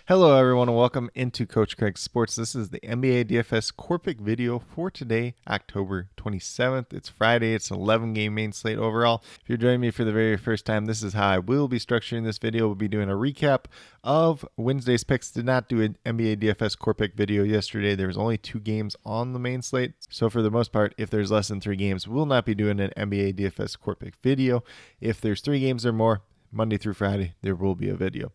Hello everyone and welcome into Coach Craig's Sports. This is the NBA DFS Core Pick video for today, October 27th. It's Friday. It's an 11-game main slate overall. If you're joining me for the very first time, this is how I will be structuring this video. We'll be doing a recap of Wednesday's picks. Did not do an NBA DFS Core Pick video yesterday. There was only 2 games on the main slate. So for the most part, if there's less than 3 games, we'll not be doing an NBA DFS Core Pick video. If there's 3 games or more, Monday through Friday, there will be a video.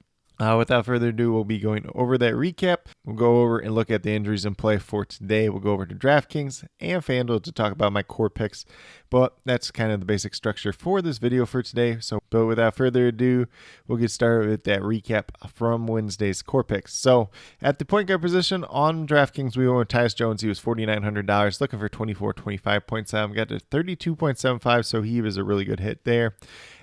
Without further ado, we'll be going over that recap. We'll go over and look at the injuries in play for today. We'll go over to DraftKings and FanDuel to talk about my core picks. But that's kind of the basic structure for this video for today. But without further ado, we'll get started with that recap from Wednesday's core picks. So at the point guard position on DraftKings, we went with Tyus Jones. He was $4,900, looking for 24.25 points. Got to 32.75, so he was a really good hit there.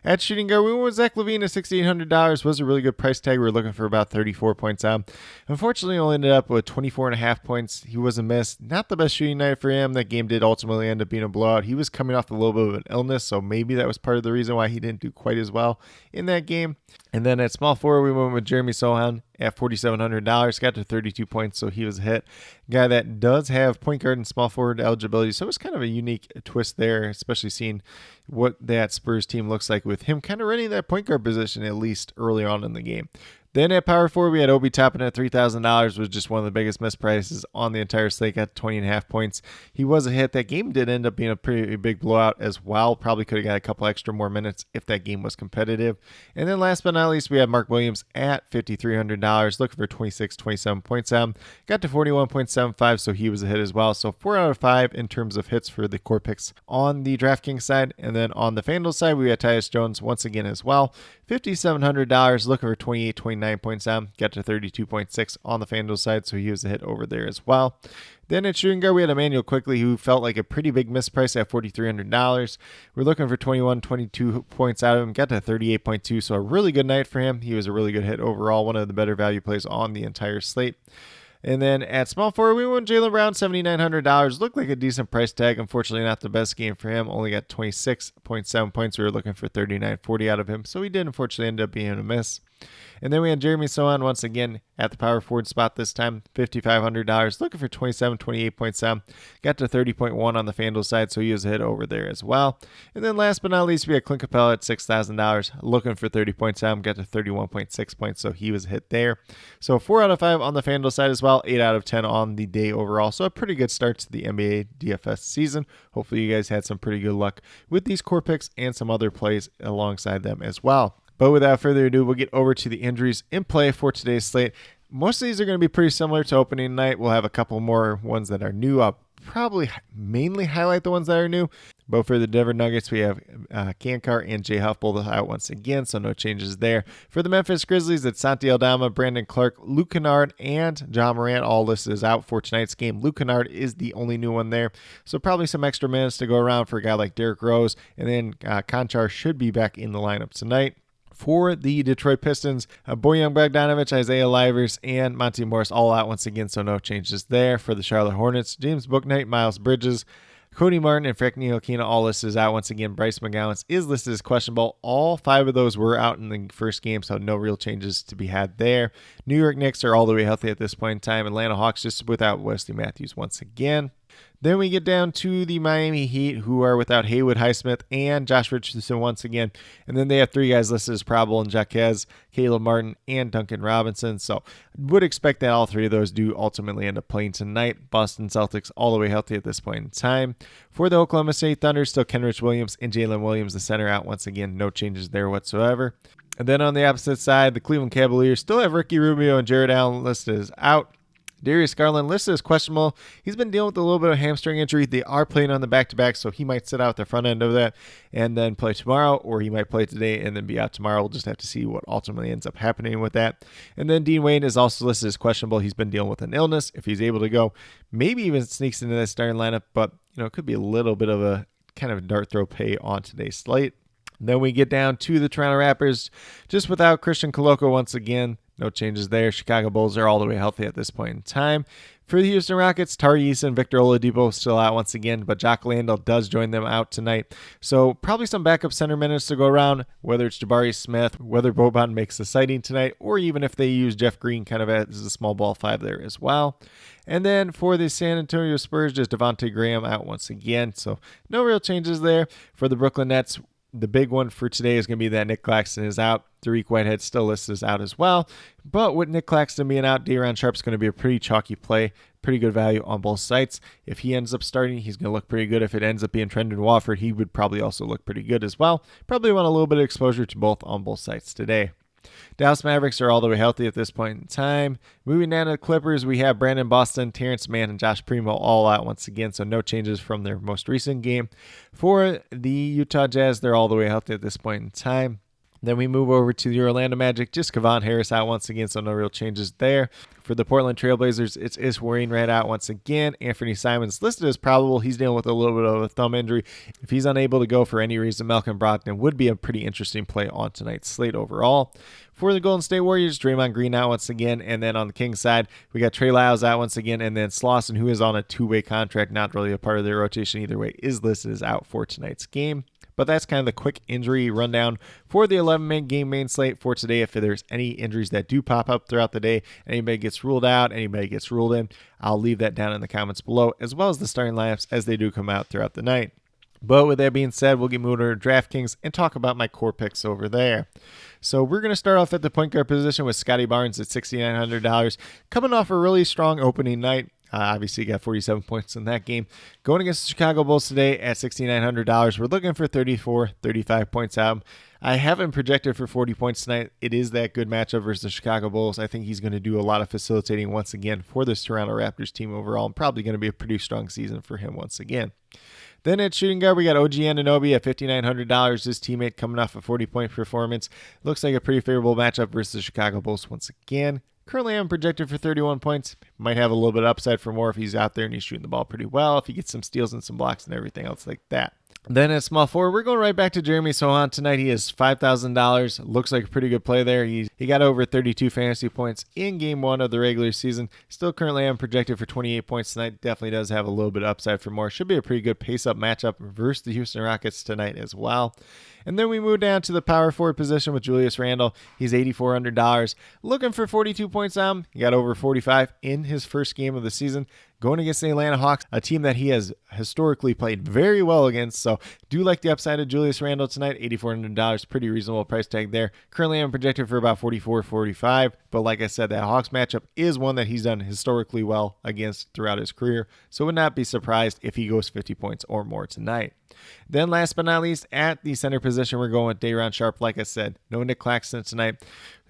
At shooting guard, we went with Zach LaVine at $6,800. Was a really good price tag. We were looking for about 34 points out. Unfortunately, only ended up with 24.5 points. He was a miss. Not the best shooting night for him. That game did ultimately end up being a blowout. He was coming off a little bit of an illness, so maybe that was part of the reason why he didn't do quite as well in that game. And then at small forward, we went with Jeremy Sohan at $4,700. Got to 32 points, so he was a hit. Guy that does have point guard and small forward eligibility, so it's kind of a unique twist there, especially seeing what that Spurs team looks like with him kind of running that point guard position at least early on in the game. Then at power forward, we had Obi Toppin at $3,000, was just one of the biggest misprices on the entire slate, got 20.5 points. He was a hit. That game did end up being a pretty big blowout as well. Probably could have got a couple extra more minutes if that game was competitive. And then last but not least, we had Mark Williams at $5,300, looking for 27 points. Got to 41.75, so he was a hit as well. So 4 out of 5 in terms of hits for the core picks on the DraftKings side. And then on the FanDuel side, we had Tyus Jones once again as well. $5,700, looking for 29 points down. Got to 32.6 on the FanDuel side, so he was a hit over there as well. Then at shooting guard, we had Emmanuel Quickly, who felt like a pretty big misprice at $4,300. We're looking for 22 points out of him. Got to 38.2, so a really good night for him. He was a really good hit overall, one of the better value plays on the entire slate. And then at small forward, we went Jaylen Brown, $7,900. Looked like a decent price tag. Unfortunately, not the best game for him. Only got 26.7 points. We were looking for 39.40 out of him. So he did unfortunately end up being a miss. And then we had Jeremy Sohan once again at the power forward spot this time, $5,500, looking for 28 points down. Got to 30.1 on the FanDuel side, so he was a hit over there as well. And then last but not least, we had Clint Capella at $6,000, looking for 30 points down. Got to 31.6 points, so he was a hit there. So 4 out of 5 on the FanDuel side as well, 8 out of 10 on the day overall. So a pretty good start to the NBA DFS season. Hopefully you guys had some pretty good luck with these core picks and some other plays alongside them as well. But without further ado, we'll get over to the injuries in play for today's slate. Most of these are going to be pretty similar to opening night. We'll have a couple more ones that are new. I'll probably mainly highlight the ones that are new. But for the Denver Nuggets, we have Kankar and Jay Huff both out once again, so no changes there. For the Memphis Grizzlies, it's Santi Aldama, Brandon Clark, Luke Kennard, and John Morant all listed as out for tonight's game. Luke Kennard is the only new one there, so probably some extra minutes to go around for a guy like Derrick Rose. And then Konchar should be back in the lineup tonight. For the Detroit Pistons, Bojan Bogdanovic, Isaiah Livers, and Monty Morris all out once again, so no changes there. For the Charlotte Hornets, James Bouknight, Miles Bridges, Cody Martin, and Frank Ntilikina all listed as out once again. Bryce McGowan is listed as questionable. All 5 of those were out in the first game, so no real changes to be had there. New York Knicks are all the way healthy at this point in time. Atlanta Hawks just without Wesley Matthews once again. Then we get down to the Miami Heat, who are without Haywood Highsmith and Josh Richardson once again. And then they have 3 guys listed as probable in Jaquez, Caleb Martin, and Duncan Robinson. So would expect that all 3 of those do ultimately end up playing tonight. Boston Celtics all the way healthy at this point in time. For the Oklahoma State Thunder, still Kenrich Williams and Jalen Williams, the center, out once again. No changes there whatsoever. And then on the opposite side, the Cleveland Cavaliers still have Ricky Rubio and Jared Allen listed as out. Darius Garland listed as questionable. He's been dealing with a little bit of hamstring injury. They are playing on the back-to-back, so he might sit out the front end of that and then play tomorrow, or he might play today and then be out tomorrow. We'll just have to see what ultimately ends up happening with that. And then Dean Wade is also listed as questionable. He's been dealing with an illness. If he's able to go, maybe even sneaks into that starting lineup, but it could be a little bit of a kind of dart throw pay on today's slate. Then we get down to the Toronto Raptors, just without Christian Koloko once again. No changes there. Chicago Bulls are all the way healthy at this point in time. For the Houston Rockets, Tari Eason, Victor Oladipo still out once again, but Jock Landale does join them out tonight. So probably some backup center minutes to go around, whether it's Jabari Smith, whether Boban makes a sighting tonight, or even if they use Jeff Green kind of as a small ball 5 there as well. And then for the San Antonio Spurs, just Devontae Graham out once again. So no real changes there. For the Brooklyn Nets, the big one for today is going to be that Nick Claxton is out. Tariq Whitehead still listed as out as well. But with Nick Claxton being out, Day'Ron Sharpe's going to be a pretty chalky play. Pretty good value on both sites. If he ends up starting, he's going to look pretty good. If it ends up being Trendon Watford, he would probably also look pretty good as well. Probably want a little bit of exposure to both on both sites today. Dallas Mavericks are all the way healthy at this point in time. Moving down to the Clippers, we have Brandon Boston, Terrence Mann, and Josh Primo all out once again, so no changes from their most recent game. For the Utah Jazz, they're all the way healthy at this point in time. Then we move over to the Orlando Magic. Just Kevon Harris out once again, so no real changes there. For the Portland Trailblazers, it's Ish Wainwright out once again. Anthony Simons listed as probable. He's dealing with a little bit of a thumb injury. If he's unable to go for any reason, Malcolm Brogdon would be a pretty interesting play on tonight's slate overall. For the Golden State Warriors, Draymond Green out once again. And then on the Kings side, we got Trey Lyles out once again. And then Slauson, who is on a two-way contract, not really a part of their rotation either way, is listed as out for tonight's game. But that's kind of the quick injury rundown for the 11-man game main slate for today. If there's any injuries that do pop up throughout the day, anybody gets ruled out, anybody gets ruled in, I'll leave that down in the comments below, as well as the starting lineups as they do come out throughout the night. But with that being said, we'll get moving over to DraftKings and talk about my core picks over there. So we're going to start off at the point guard position with Scotty Barnes at $6,900, coming off a really strong opening night. Obviously, he got 47 points in that game. Going against the Chicago Bulls today at $6,900, we're looking for 34, 35 points out. I haven't projected for 40 points tonight. It is that good matchup versus the Chicago Bulls. I think he's going to do a lot of facilitating once again for this Toronto Raptors team overall, and probably going to be a pretty strong season for him once again. Then at shooting guard, we got OG Anunoby at $5,900. His teammate coming off a 40-point performance. Looks like a pretty favorable matchup versus the Chicago Bulls once again. Currently, I'm projected for 31 points. Might have a little bit of upside for more if he's out there and he's shooting the ball pretty well, if he gets some steals and some blocks and everything else like that. Then at small forward, we're going right back to Jeremy Sohan tonight. He is $5,000. Looks like a pretty good play there. He got over 32 fantasy points in game 1 of the regular season. Still currently am projected for 28 points tonight. Definitely does have a little bit of upside for more. Should be a pretty good pace-up matchup versus the Houston Rockets tonight as well. And then we move down to the power forward position with Julius Randle. He's $8,400. Looking for 42 points on. He got over 45 in his first game of the season. Going against the Atlanta Hawks, a team that he has historically played very well against. So do like the upside of Julius Randle tonight. $8,400, pretty reasonable price tag there. Currently I'm projected for about 44, 45. But like I said, that Hawks matchup is one that he's done historically well against throughout his career. So would not be surprised if he goes 50 points or more tonight. Then last but not least, at the center position, we're going with Day'Ron Sharpe. Like I said, no Nick Claxton tonight.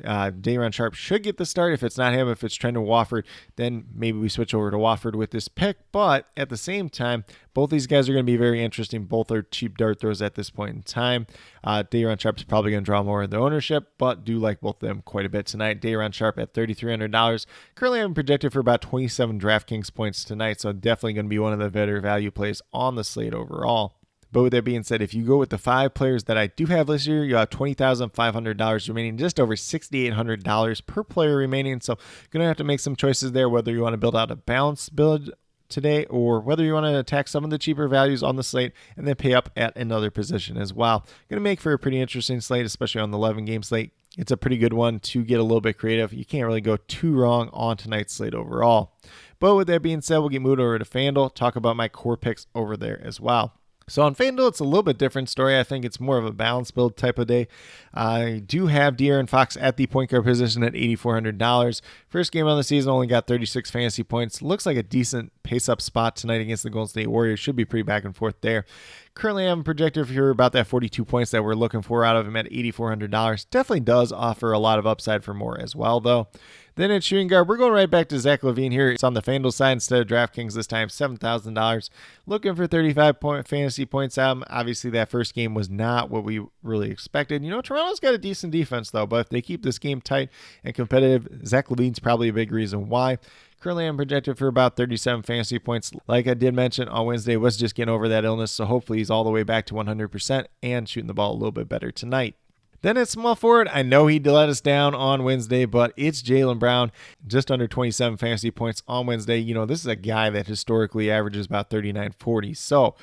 Day'Ron Sharpe should get the start. If it's not him, if it's Trendon Watford, then maybe we switch over to Watford with this pick. But at the same time, both these guys are going to be very interesting. Both are cheap dart throws at this point in time. Day'Ron Sharpe is probably going to draw more of the ownership, but do like both of them quite a bit tonight. Day'Ron Sharpe at $3,300. Currently, I'm projected for about 27 DraftKings points tonight, so definitely going to be one of the better value plays on the slate overall. But with that being said, if you go with the 5 players that I do have this year, you have $20,500 remaining, just over $6,800 per player remaining. So going to have to make some choices there, whether you want to build out a balanced build today or whether you want to attack some of the cheaper values on the slate and then pay up at another position as well. Going to make for a pretty interesting slate, especially on the 11-game slate. It's a pretty good one to get a little bit creative. You can't really go too wrong on tonight's slate overall. But with that being said, we'll get moved over to FanDuel, talk about my core picks over there as well. So on FanDuel, it's a little bit different story. I think it's more of a balanced build type of day. I do have De'Aaron Fox at the point guard position at $8,400. First game of the season, only got 36 fantasy points. Looks like a decent pace-up spot tonight against the Golden State Warriors. Should be pretty back and forth there. Currently, I'm projected for about that 42 points that we're looking for out of him at $8,400. Definitely does offer a lot of upside for more as well, though. Then at shooting guard, we're going right back to Zach LaVine here. It's on the FanDuel side instead of DraftKings this time, $7,000. Looking for 35 fantasy points out. Obviously, that first game was not what we really expected. You know, Toronto's got a decent defense, though, but if they keep this game tight and competitive, Zach LaVine's probably a big reason why. Currently, I'm projected for about 37 fantasy points. Like I did mention on Wednesday, was just getting over that illness, so hopefully he's all the way back to 100% and shooting the ball a little bit better tonight. Then at small forward, I know he let us down on Wednesday, but it's Jaylen Brown, just under 27 fantasy points on Wednesday. This is a guy that historically averages about 39-40. So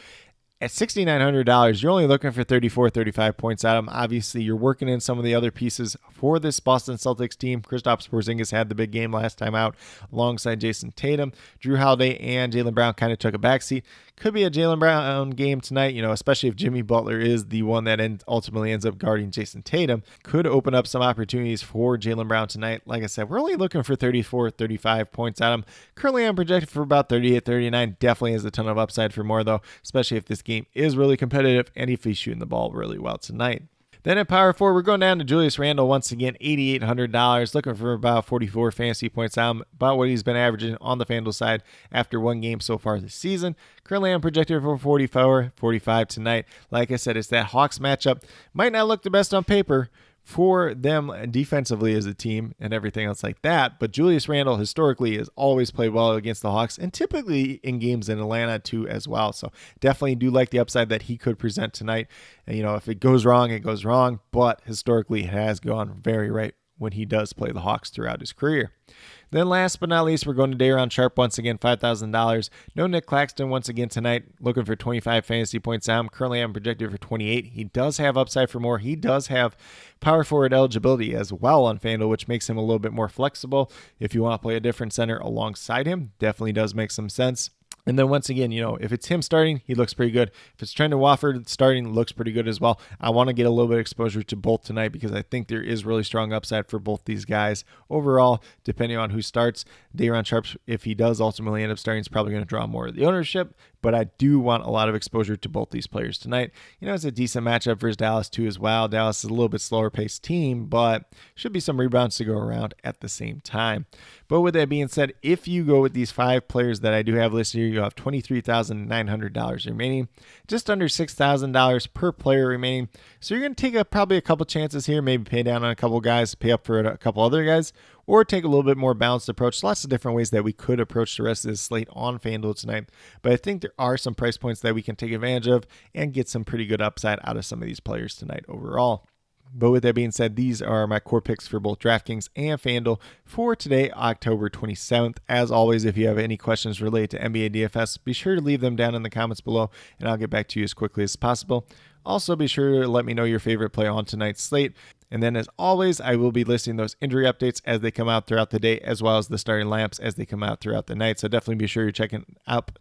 at $6,900, you're only looking for 34, 35 points out of him. Obviously, you're working in some of the other pieces for this Boston Celtics team. Kristaps Porzingis had the big game last time out alongside Jason Tatum. Drew Holiday and Jaylen Brown kind of took a backseat. Could be a Jaylen Brown game tonight, especially if Jimmy Butler is the one that ultimately ends up guarding Jason Tatum. Could open up some opportunities for Jaylen Brown tonight. Like I said, we're only looking for 34, 35 points out of him. Currently, I'm projected for about 38, 39. Definitely has a ton of upside for more, though, especially if this game is really competitive and if he's shooting the ball really well tonight. Then at power forward, we're going down to Julius Randle once again, $8,800, looking for about 44 fantasy points out, about what he's been averaging on the FanDuel side after one game so far this season. Currently, I'm projected for 44, 45 tonight. Like I said, it's that Hawks matchup. Might not look the best on paper for them defensively as a team and everything else like that, but Julius Randle historically has always played well against the Hawks and typically in games in Atlanta too as well. So definitely do like the upside that he could present tonight. And, if it goes wrong, it goes wrong, but historically it has gone very right when he does play the Hawks throughout his career. Then last but not least, we're going to Day'Ron Sharpe once again, $5,000. No Nick Claxton once again tonight, looking for 25 fantasy points out. Currently, I'm projected for 28. He does have upside for more. He does have power forward eligibility as well on FanDuel, which makes him a little bit more flexible. If you want to play a different center alongside him, definitely does make some sense. And then once again, if it's him starting, he looks pretty good. If it's Trendon Watford starting, looks pretty good as well. I want to get a little bit of exposure to both tonight because I think there is really strong upside for both these guys. Overall, depending on who starts, Day'Ron Sharpe, if he does ultimately end up starting, is probably going to draw more of the ownership. But I do want a lot of exposure to both these players tonight. It's a decent matchup versus Dallas too as well. Dallas is a little bit slower paced team, but should be some rebounds to go around at the same time. But with that being said, if you go with these 5 players that I do have listed here, you have $23,900 remaining, just under $6,000 per player remaining. So you're going to take probably a couple chances here, maybe pay down on a couple guys, pay up for a couple other guys, or take a little bit more balanced approach. Lots of different ways that we could approach the rest of this slate on FanDuel tonight. But I think there are some price points that we can take advantage of and get some pretty good upside out of some of these players tonight overall. But with that being said, these are my core picks for both DraftKings and FanDuel for today, October 27th. As always, if you have any questions related to NBA DFS, be sure to leave them down in the comments below, and I'll get back to you as quickly as possible. Also, be sure to let me know your favorite play on tonight's slate. And then, as always, I will be listing those injury updates as they come out throughout the day, as well as the starting lineups as they come out throughout the night. So definitely be sure you're checking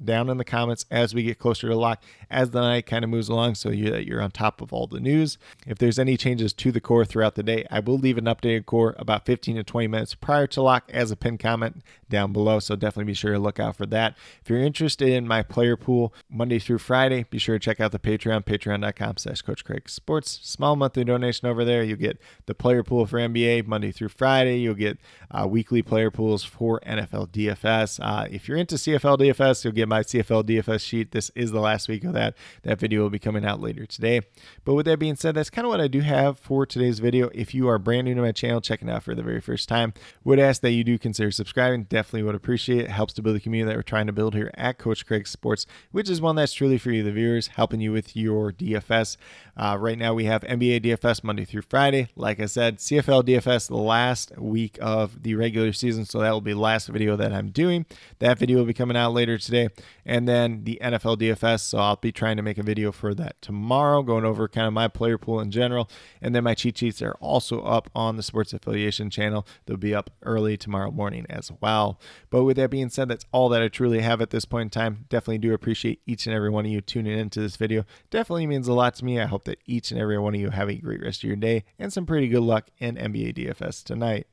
down in the comments as we get closer to lock, as the night kind of moves along, so that you're on top of all the news. If there's any changes to the core throughout the day, I will leave an updated core about 15 to 20 minutes prior to lock as a pinned comment down below. So definitely be sure to look out for that. If you're interested in my player pool Monday through Friday, be sure to check out the Patreon, patreon.com/Coach Craig Sports. Small monthly donation over there. You get the player pool for NBA Monday through Friday. You'll get weekly player pools for NFL DFS. If you're into CFL DFS, you'll get my CFL DFS sheet. This is the last week of that. That video will be coming out later today. But with that being said, that's kind of what I do have for today's video. If you are brand new to my channel, checking out for the very first time, would ask that you do consider subscribing. Definitely would appreciate it. It helps to build the community that we're trying to build here at Coach Craig Sports, which is one that's truly for you, the viewers, helping you with your DFS. Right now we have NBA DFS Monday through Friday. Like I said, CFL DFS the last week of the regular season, so that will be the last video that I'm doing. That video will be coming out later today. And then the NFL DFS, so I'll be trying to make a video for that tomorrow, going over kind of my player pool in general. And then my cheat sheets are also up on the Sports Affiliation channel. They'll be up early tomorrow morning as well. But with that being said, that's all that I truly have at this point in time. Definitely do appreciate each and every one of you tuning into this video. Definitely means a lot to me. I hope that each and every one of you have a great rest of your day and some pretty good luck in NBA DFS tonight.